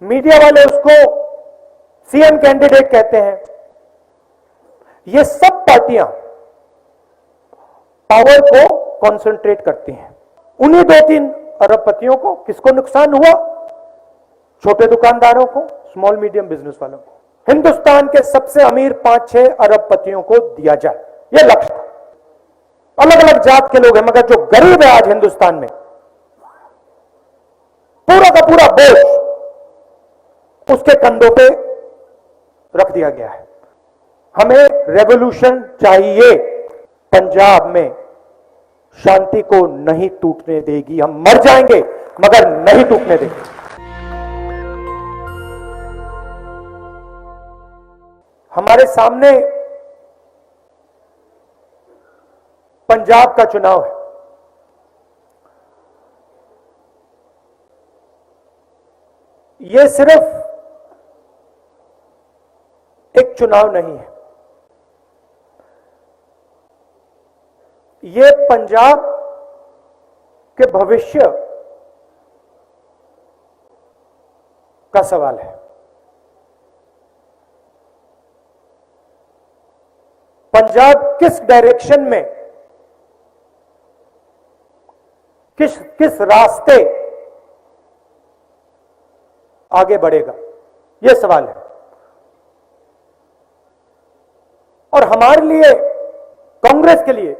Media वाले उसको CM candidate कहते हैं। ये सब पार्टियां पावर को कंसंट्रेट करती हैं। उन्हीं 2-3 अरबपतियों को किसको नुकसान हुआ? छोटे दुकानदारों को, स्मॉल मीडियम बिजनेस वालों को। हिंदुस्तान के सबसे अमीर 5-6 अरबपतियों को दिया जाए, यह लक्ष्य था। अलग अलग जात के लोग हैं, मगर जो गरीब है आज हिंदुस्तान में, पूरा का पूरा बोझ उसके कंधों पे रख दिया गया है। हमें रेवोल्यूशन चाहिए। पंजाब में शांति को नहीं टूटने देगी। हम मर जाएंगे मगर नहीं टूटने देंगे। हमारे सामने पंजाब का चुनाव है। यह सिर्फ एक चुनाव नहीं है, यह पंजाब के भविष्य का सवाल है। पंजाब किस डायरेक्शन में, किस रास्ते आगे बढ़ेगा, यह सवाल है। और हमारे लिए, कांग्रेस के लिए,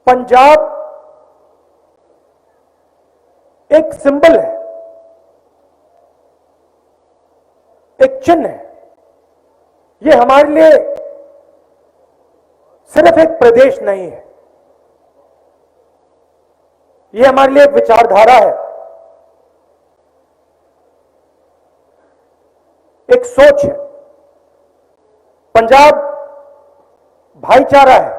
पंजाब एक सिंबल है, एक चिन्ह है। यह हमारे लिए सिर्फ एक प्रदेश नहीं है, यह हमारे लिए एक विचारधारा है, एक सोच है। पंजाब भाईचारा है।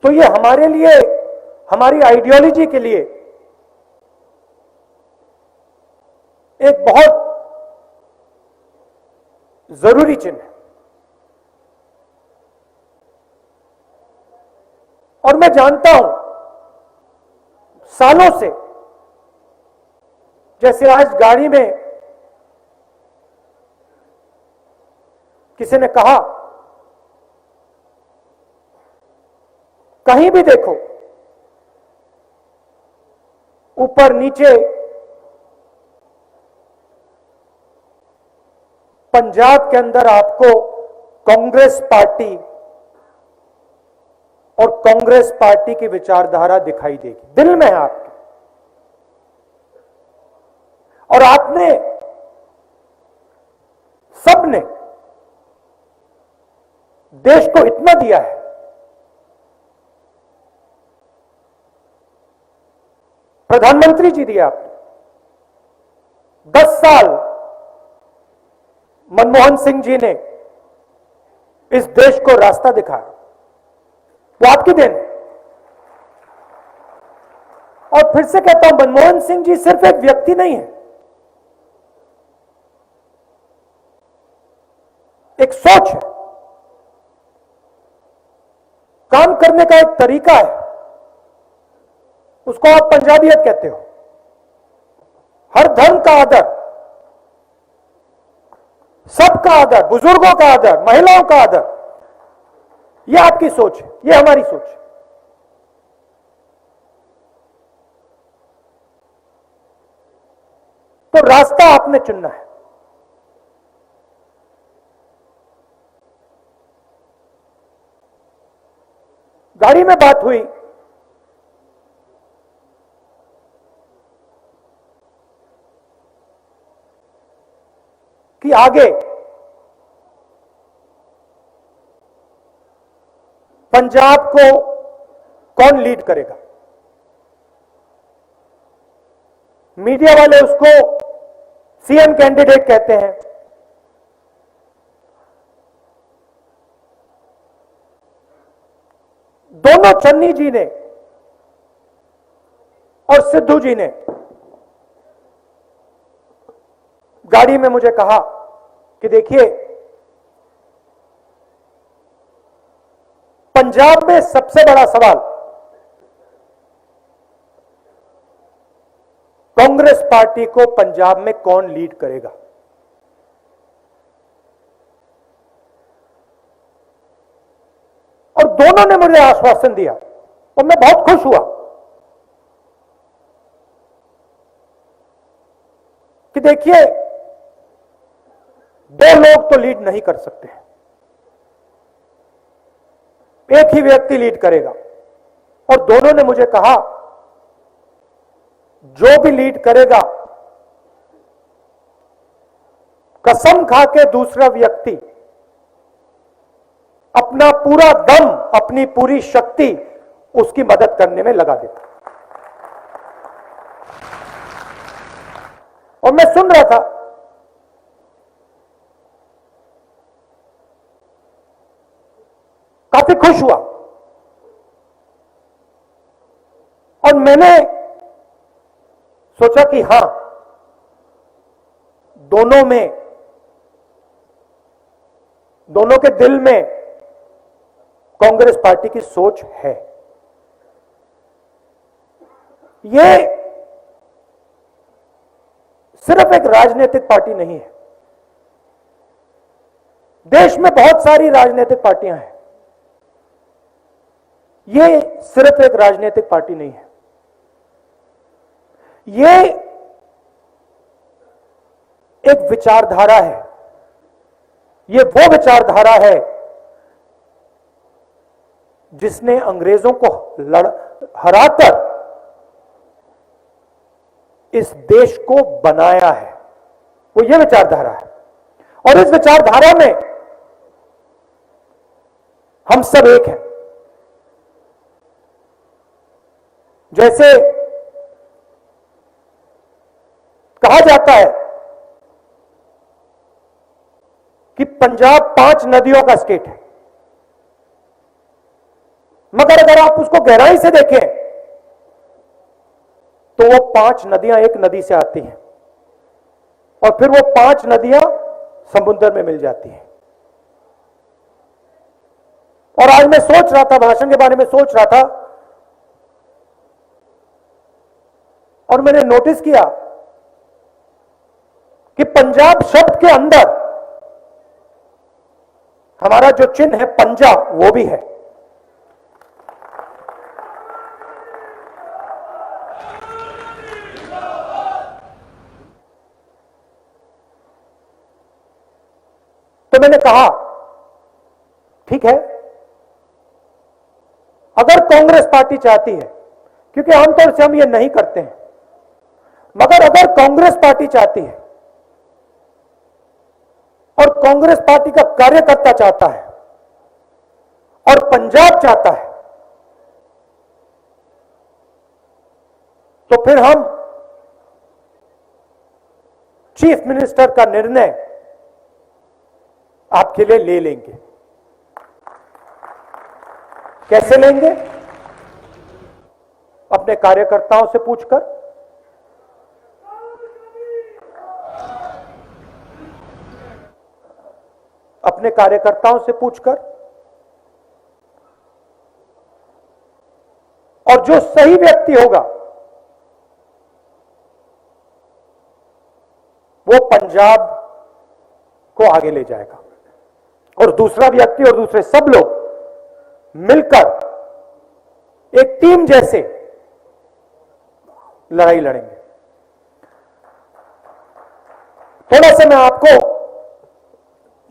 तो ये हमारे लिए, हमारी आइडियोलॉजी के लिए एक बहुत जरूरी चिन्ह है। और मैं जानता हूं सालों से, जैसे आज गाड़ी में किसी ने कहा, कहीं भी देखो, ऊपर नीचे पंजाब के अंदर आपको कांग्रेस पार्टी और कांग्रेस पार्टी की विचारधारा दिखाई देगी, दिल में है आपके। और आपने, सबने देश को इतना दिया है, प्रधानमंत्री जी दिया आपने। 10 साल मनमोहन सिंह जी ने इस देश को रास्ता दिखाया, वो आपकी देन है। और फिर से कहता हूं, मनमोहन सिंह जी सिर्फ एक व्यक्ति नहीं है, एक सोच है, काम करने का एक तरीका है। उसको आप पंजाबियत कहते हो। हर धर्म का आदर, सबका आदर, बुजुर्गों का आदर, महिलाओं का आदर, यह आपकी सोच है, यह हमारी सोच है। तो रास्ता आपने चुनना है। गाड़ी में बात हुई कि आगे पंजाब को कौन लीड करेगा। मीडिया वाले उसको सीएम कैंडिडेट कहते हैं। दोनों, चन्नी जी ने और सिद्धू जी ने गाड़ी में मुझे कहा कि देखिए, पंजाब में सबसे बड़ा सवाल कांग्रेस पार्टी को पंजाब में कौन लीड करेगा। और दोनों ने मुझे आश्वासन दिया और मैं बहुत खुश हुआ कि देखिए, दो लोग तो लीड नहीं कर सकते, एक ही व्यक्ति लीड करेगा। और दोनों ने मुझे कहा, जो भी लीड करेगा, कसम खा के दूसरा व्यक्ति अपना पूरा दम, अपनी पूरी शक्ति उसकी मदद करने में लगा देगा। और मैं सुन रहा था, काफी खुश हुआ। और मैंने सोचा कि हां, दोनों के दिल में कांग्रेस पार्टी की सोच है। ये सिर्फ एक राजनीतिक पार्टी नहीं है, देश में बहुत सारी राजनीतिक पार्टियां हैं, ये सिर्फ एक राजनीतिक पार्टी नहीं है। ये एक विचारधारा है, ये वो विचारधारा है जिसने अंग्रेजों को हराकर इस देश को बनाया है, वो ये विचारधारा है। और इस विचारधारा में हम सब एक हैं। जैसे कहा जाता है कि पंजाब 5 नदियों का स्टेट है, मगर अगर आप उसको गहराई से देखें तो वो 5 नदियां एक नदी से आती हैं और फिर वो 5 नदियां समुद्र में मिल जाती हैं। और आज मैं सोच रहा था, भाषण के बारे में सोच रहा था, और मैंने नोटिस किया कि पंजाब शब्द के अंदर हमारा जो चिन्ह है पंजा, वो भी है। तो मैंने कहा, ठीक है, अगर कांग्रेस पार्टी चाहती है, क्योंकि आमतौर से हम ये नहीं करते हैं, मगर अगर कांग्रेस पार्टी चाहती है और कांग्रेस पार्टी का कार्यकर्ता चाहता है और पंजाब चाहता है, तो फिर हम चीफ मिनिस्टर का निर्णय आपके लिए ले लेंगे। कैसे लेंगे? अपने कार्यकर्ताओं से पूछकर, अपने कार्यकर्ताओं से पूछकर, और जो सही व्यक्ति होगा वो पंजाब को आगे ले जाएगा और दूसरा व्यक्ति और दूसरे सब लोग मिलकर एक टीम जैसे लड़ाई लड़ेंगे। थोड़ा सा मैं आपको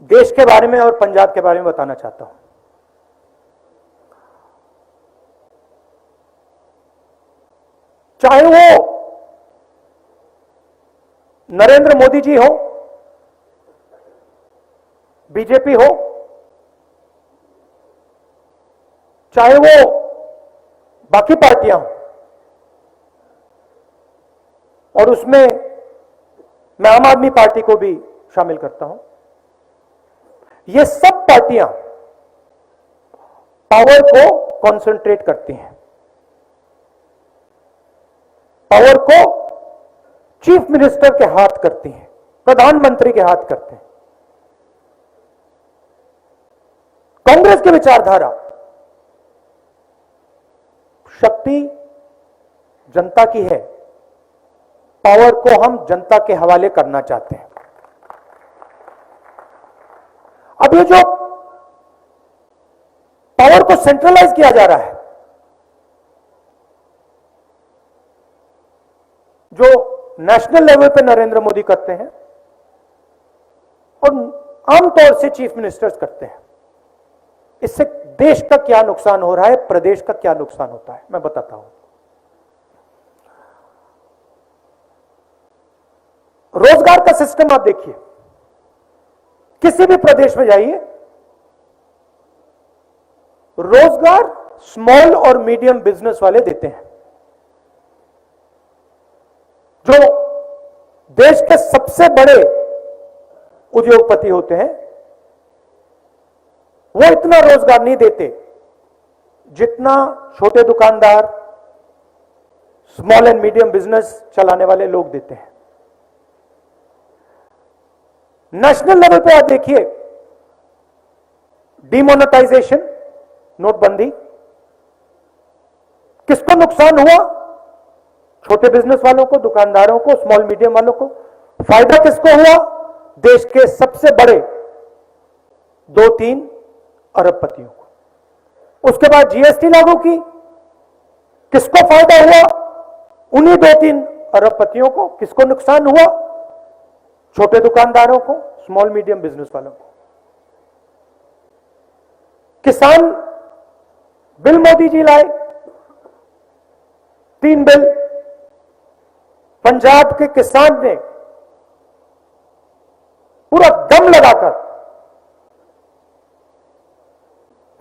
देश के बारे में और पंजाब के बारे में बताना चाहता हूं। चाहे वो नरेंद्र मोदी जी हो, बीजेपी हो, चाहे वो बाकी पार्टियां हो, और उसमें मैं आम आदमी पार्टी को भी शामिल करता हूं, ये सब पार्टियां पावर को कंसंट्रेट करती हैं, पावर को चीफ मिनिस्टर के हाथ करती हैं, प्रधानमंत्री के हाथ करते हैं। कांग्रेस की विचारधारा, शक्ति जनता की है, पावर को हम जनता के हवाले करना चाहते हैं। अब ये जो पावर को सेंट्रलाइज किया जा रहा है, जो नेशनल लेवल पे नरेंद्र मोदी करते हैं और आमतौर से चीफ मिनिस्टर्स करते हैं, इससे देश का क्या नुकसान हो रहा है, प्रदेश का क्या नुकसान होता है, मैं बताता हूं। रोजगार का सिस्टम आप देखिए, किसी भी प्रदेश में जाइए, रोजगार स्मॉल और मीडियम बिजनेस वाले देते हैं। जो देश के सबसे बड़े उद्योगपति होते हैं, वो इतना रोजगार नहीं देते जितना छोटे दुकानदार, स्मॉल एंड मीडियम बिजनेस चलाने वाले लोग देते हैं। नेशनल लेवल पे आप देखिए, डिमोनेटाइजेशन, नोटबंदी, किसको नुकसान हुआ? छोटे बिजनेस वालों को, दुकानदारों को, स्मॉल मीडियम वालों को। फायदा किसको हुआ? देश के सबसे बड़े 2-3 अरबपतियों को। उसके बाद जीएसटी लागू की, किसको फायदा हुआ? उन्हीं 2-3 अरबपतियों को। किसको नुकसान हुआ? छोटे दुकानदारों को, स्मॉल मीडियम बिजनेस वालों को। किसान बिल मोदी जी लाए, 3 बिल। पंजाब के किसान ने पूरा दम लगाकर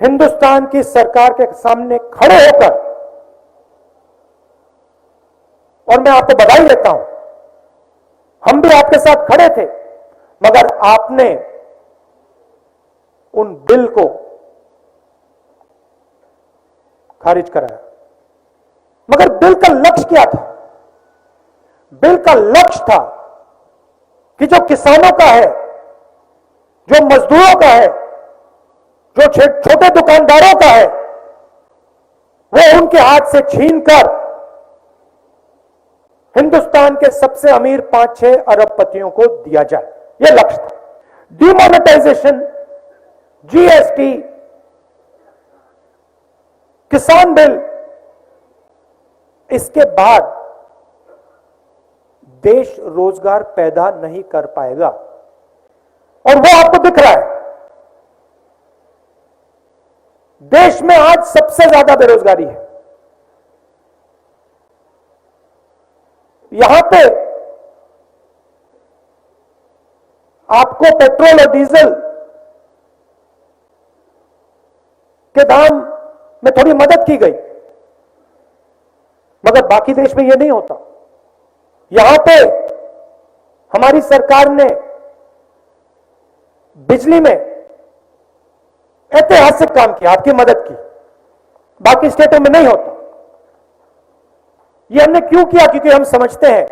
हिंदुस्तान की सरकार के सामने खड़े होकर, और मैं आपको बधाई देता हूं, हम भी आपके साथ खड़े थे, मगर आपने उन बिल को खारिज कराया। मगर बिल का लक्ष्य क्या था? बिल का लक्ष्य था कि जो किसानों का है, जो मजदूरों का है, जो छोटे दुकानदारों का है, वो उनके हाथ से छीनकर हिंदुस्तान के सबसे अमीर 5-6 अरबपतियों को दिया जाए, यह लक्ष्य था। डिमोनेटाइजेशन, जीएसटी, किसान बिल, इसके बाद देश रोजगार पैदा नहीं कर पाएगा, और वो आपको दिख रहा है। देश में आज सबसे ज्यादा बेरोजगारी है। यहां पे आपको पेट्रोल और डीजल के दाम में थोड़ी मदद की गई, मगर बाकी देश में यह नहीं होता। यहां पे हमारी सरकार ने बिजली में ऐतिहासिक काम किया, आपकी मदद की, बाकी स्टेटों में नहीं होता। यह हमने क्यों किया? क्योंकि हम समझते हैं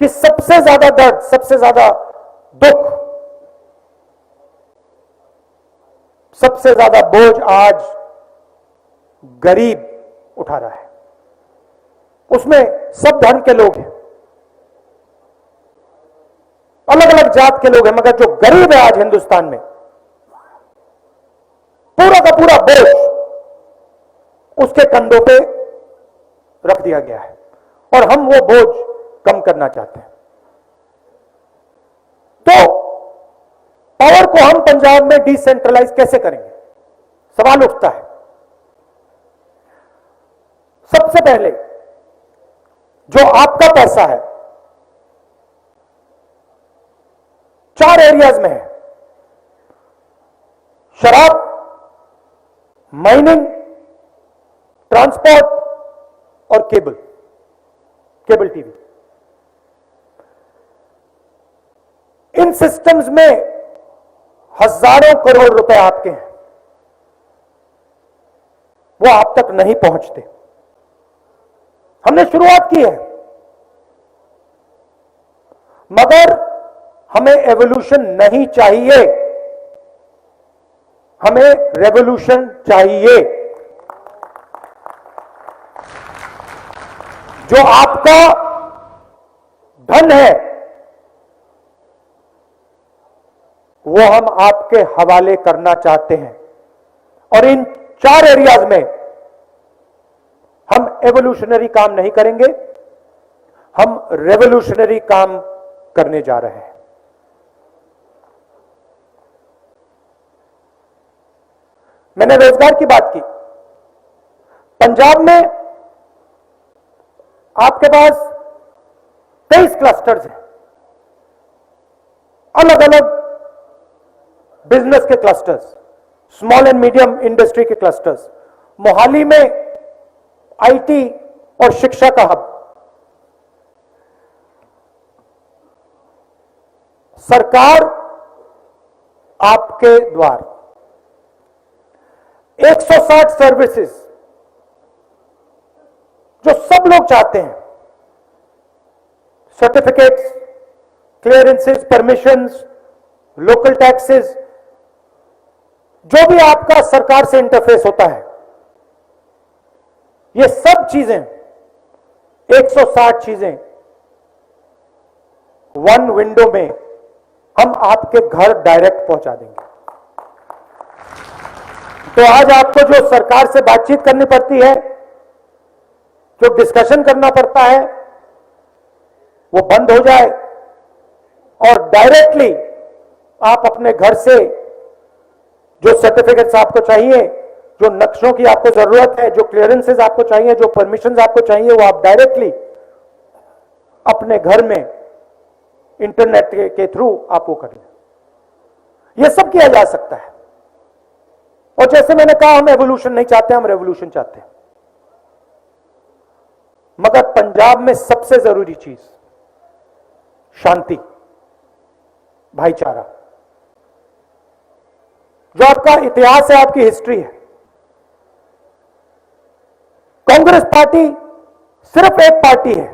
कि सबसे ज्यादा दर्द, सबसे ज्यादा दुख, सबसे ज्यादा बोझ आज गरीब उठा रहा है। उसमें सब धर्म के लोग हैं, अलग अलग जात के लोग हैं, मगर जो गरीब है आज हिंदुस्तान में, पूरा का पूरा बोझ उसके कंधों पे रख दिया गया है, और हम वो बोझ कम करना चाहते हैं। तो पावर को हम पंजाब में डिसेंट्रलाइज कैसे करेंगे? सवाल उठता है। सबसे पहले जो आपका पैसा है 4 एरियाज में है: शराब, माइनिंग, ट्रांसपोर्ट और केबल टीवी। इन सिस्टम्स में हजारों करोड़ रुपए आपके हैं, वो आप तक नहीं पहुंचते। हमने शुरुआत की है, मगर हमें एवोल्यूशन नहीं चाहिए। हमें रेवोल्यूशन चाहिए। जो आपका धन है वो हम आपके हवाले करना चाहते हैं और इन 4 एरियाज में हम एवोल्यूशनरी काम नहीं करेंगे, हम रेवोल्यूशनरी काम करने जा रहे हैं। मैंने रोजगार की बात की। पंजाब में आपके पास 23 क्लस्टर्स हैं, अलग अलग बिजनेस के clusters, small and medium industry के क्लस्टर्स, मोहाली में आईटी और शिक्षा का हब। सरकार आपके द्वार 160 सर्विसेज जो सब लोग चाहते हैं, certificates, clearances, permissions, local taxes, जो भी आपका सरकार से इंटरफेस होता है, ये सब चीजें 160 चीजें वन विंडो में हम आपके घर डायरेक्ट पहुंचा देंगे। तो आज आपको जो सरकार से बातचीत करनी पड़ती है, जो डिस्कशन करना पड़ता है, वो बंद हो जाए और डायरेक्टली आप अपने घर से जो सर्टिफिकेट्स आपको चाहिए, जो नक्शों की आपको जरूरत है, जो क्लियरेंसेस आपको चाहिए, जो परमिशंस आपको चाहिए, वो आप डायरेक्टली अपने घर में इंटरनेट के थ्रू आप वो कर लें। यह सब किया जा सकता है। और जैसे मैंने कहा, हम एवोल्यूशन नहीं चाहते, हम रेवोल्यूशन चाहते हैं। मगर पंजाब में सबसे जरूरी चीज शांति, भाईचारा। जो आपका इतिहास है, आपकी हिस्ट्री है। कांग्रेस पार्टी सिर्फ एक पार्टी है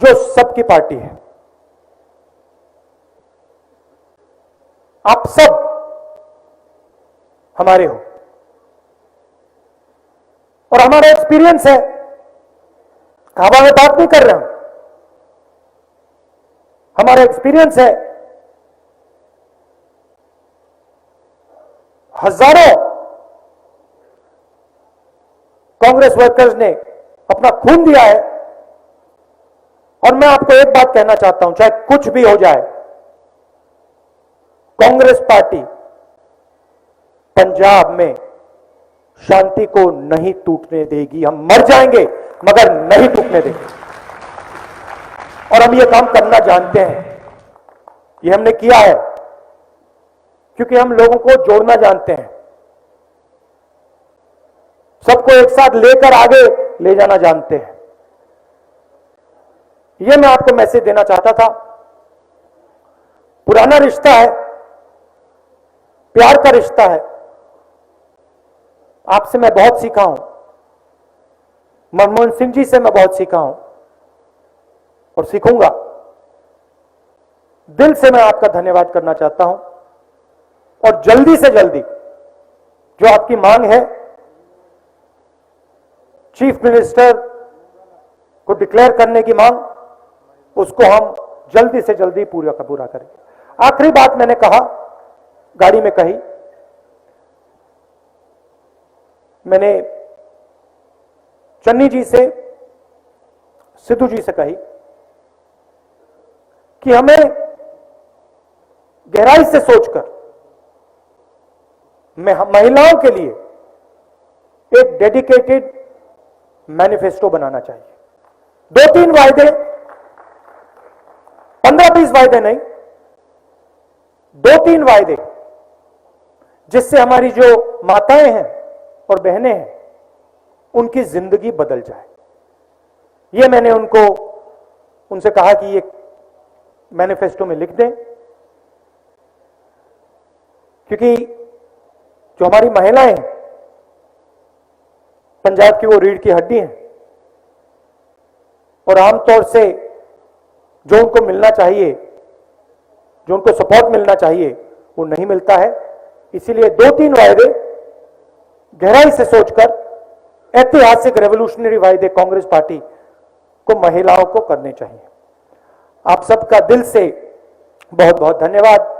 जो सबकी पार्टी है। आप सब हमारे हो और हमारा एक्सपीरियंस है, हवा में बात नहीं कर रहे हम, हमारा एक्सपीरियंस है। हजारों कांग्रेस वर्कर्स ने अपना खून दिया है और मैं आपको एक बात कहना चाहता हूं, चाहे कुछ भी हो जाए, कांग्रेस पार्टी पंजाब में शांति को नहीं टूटने देगी। हम मर जाएंगे मगर नहीं टूटने देंगे और हम ये काम करना जानते हैं। ये हमने किया है क्योंकि हम लोगों को जोड़ना जानते हैं, सबको एक साथ लेकर आगे ले जाना जानते हैं। यह मैं आपको मैसेज देना चाहता था। पुराना रिश्ता है, प्यार का रिश्ता है। आपसे मैं बहुत सीखा हूं, मनमोहन सिंह जी से मैं बहुत सीखा हूं और सीखूंगा। दिल से मैं आपका धन्यवाद करना चाहता हूं और जल्दी से जल्दी जो आपकी मांग है, चीफ मिनिस्टर को डिक्लेयर करने की मांग, उसको हम जल्दी से जल्दी पूरा का पूरा करेंगे। आखिरी बात मैंने कहा, गाड़ी में कही, मैंने चन्नी जी से, सिद्धू जी से कही कि हमें गहराई से सोचकर महिलाओं के लिए एक डेडिकेटेड मैनिफेस्टो बनाना चाहिए। 2-3 वायदे, 15-20 वायदे नहीं, 2-3 वायदे, जिससे हमारी जो माताएं हैं और बहनें हैं उनकी जिंदगी बदल जाए। ये मैंने उनसे कहा कि ये मैनिफेस्टो में लिख दें, क्योंकि जो हमारी महिलाएं हैं पंजाब की, वो रीढ़ की हड्डी हैं और आमतौर से जो उनको मिलना चाहिए, जो उनको सपोर्ट मिलना चाहिए, वो नहीं मिलता है। इसीलिए 2-3 वायदे गहराई से सोचकर, ऐतिहासिक रेवोल्यूशनरी वायदे कांग्रेस पार्टी को महिलाओं को करने चाहिए। आप सबका दिल से बहुत बहुत धन्यवाद।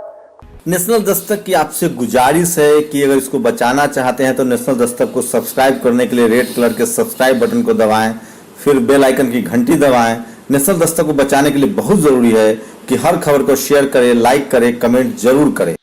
नेशनल दस्तक की आपसे गुजारिश है कि अगर इसको बचाना चाहते हैं तो नेशनल दस्तक को सब्सक्राइब करने के लिए रेड कलर के सब्सक्राइब बटन को दबाएं, फिर बेल आइकन की घंटी दबाएं। नेशनल दस्तक को बचाने के लिए बहुत जरूरी है कि हर खबर को शेयर करें, लाइक करें, कमेंट जरूर करें।